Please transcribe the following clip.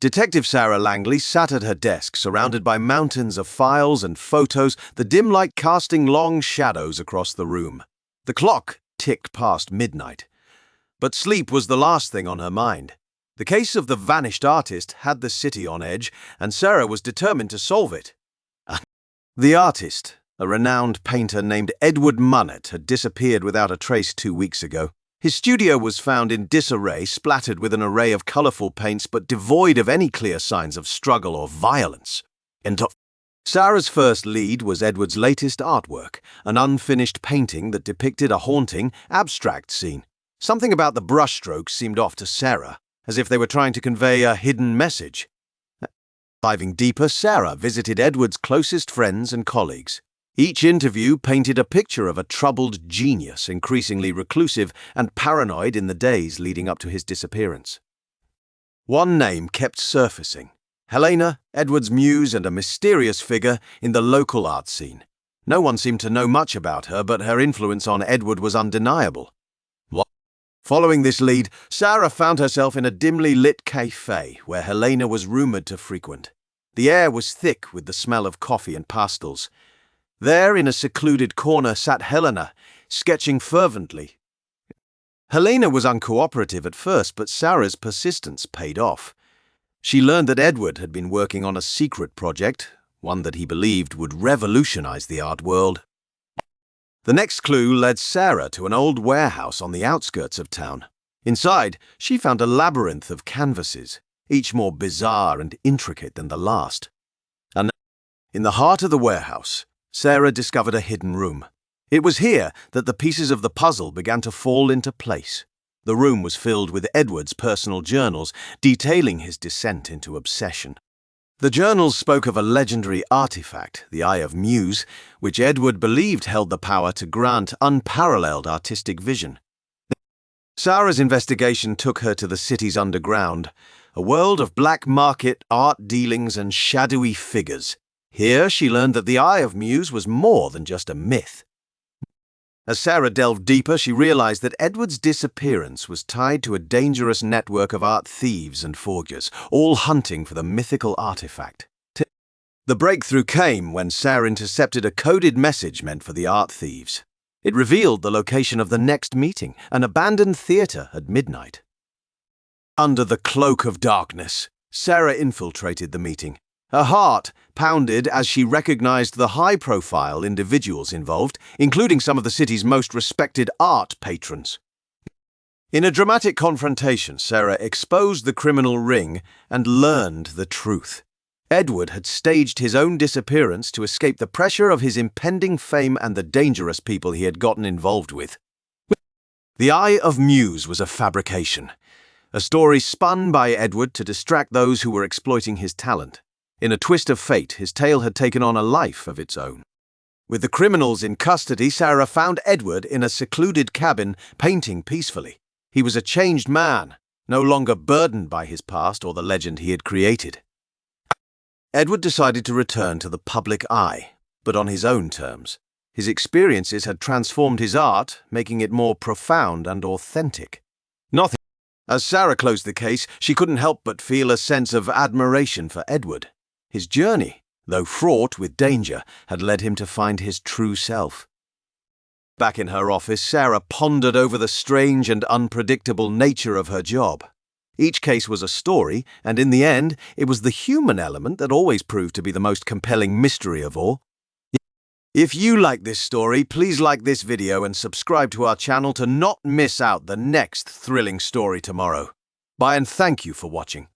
Detective Sarah Langley sat at her desk, surrounded by mountains of files and photos, the dim light casting long shadows across the room. The clock ticked past midnight. But sleep was the last thing on her mind. The case of the vanished artist had the city on edge, and Sarah was determined to solve it. The artist, a renowned painter named Edward Monet, had disappeared without a trace 2 weeks ago. His studio was found in disarray, splattered with an array of colourful paints but devoid of any clear signs of struggle or violence. Sarah's first lead was Edward's latest artwork, an unfinished painting that depicted a haunting, abstract scene. Something about the brushstrokes seemed off to Sarah, as if they were trying to convey a hidden message. Diving deeper, Sarah visited Edward's closest friends and colleagues. Each interview painted a picture of a troubled genius, increasingly reclusive and paranoid in the days leading up to his disappearance. One name kept surfacing: Helena, Edward's muse and a mysterious figure in the local art scene. No one seemed to know much about her, but her influence on Edward was undeniable. Following this lead, Sarah found herself in a dimly lit cafe where Helena was rumoured to frequent. The air was thick with the smell of coffee and pastels. There, in a secluded corner, sat Helena, sketching fervently. Helena was uncooperative at first, but Sarah's persistence paid off. She learned that Edward had been working on a secret project, one that he believed would revolutionize the art world. The next clue led Sarah to an old warehouse on the outskirts of town. Inside, she found a labyrinth of canvases, each more bizarre and intricate than the last. And in the heart of the warehouse, Sarah discovered a hidden room. It was here that the pieces of the puzzle began to fall into place. The room was filled with Edward's personal journals, detailing his descent into obsession. The journals spoke of a legendary artifact, the Eye of Muse, which Edward believed held the power to grant unparalleled artistic vision. Sarah's investigation took her to the city's underground, a world of black market, art dealings and shadowy figures. Here she learned that the Eye of Muse was more than just a myth. As Sarah delved deeper, she realized that Edward's disappearance was tied to a dangerous network of art thieves and forgers, all hunting for the mythical artifact. The breakthrough came when Sarah intercepted a coded message meant for the art thieves. It revealed the location of the next meeting, an abandoned theatre at midnight. Under the cloak of darkness, Sarah infiltrated the meeting. Her heart pounded as she recognized the high-profile individuals involved, including some of the city's most respected art patrons. In a dramatic confrontation, Sarah exposed the criminal ring and learned the truth. Edward had staged his own disappearance to escape the pressure of his impending fame and the dangerous people he had gotten involved with. The Eye of Muse was a fabrication, a story spun by Edward to distract those who were exploiting his talent. In a twist of fate, his tale had taken on a life of its own. With the criminals in custody, Sarah found Edward in a secluded cabin, painting peacefully. He was a changed man, no longer burdened by his past or the legend he had created. Edward decided to return to the public eye, but on his own terms. His experiences had transformed his art, making it more profound and authentic. As Sarah closed the case, she couldn't help but feel a sense of admiration for Edward. His journey, though fraught with danger, had led him to find his true self. Back in her office, Sarah pondered over the strange and unpredictable nature of her job. Each case was a story, and in the end, it was the human element that always proved to be the most compelling mystery of all. If you like this story, please like this video and subscribe to our channel to not miss out the next thrilling story tomorrow. Bye and thank you for watching.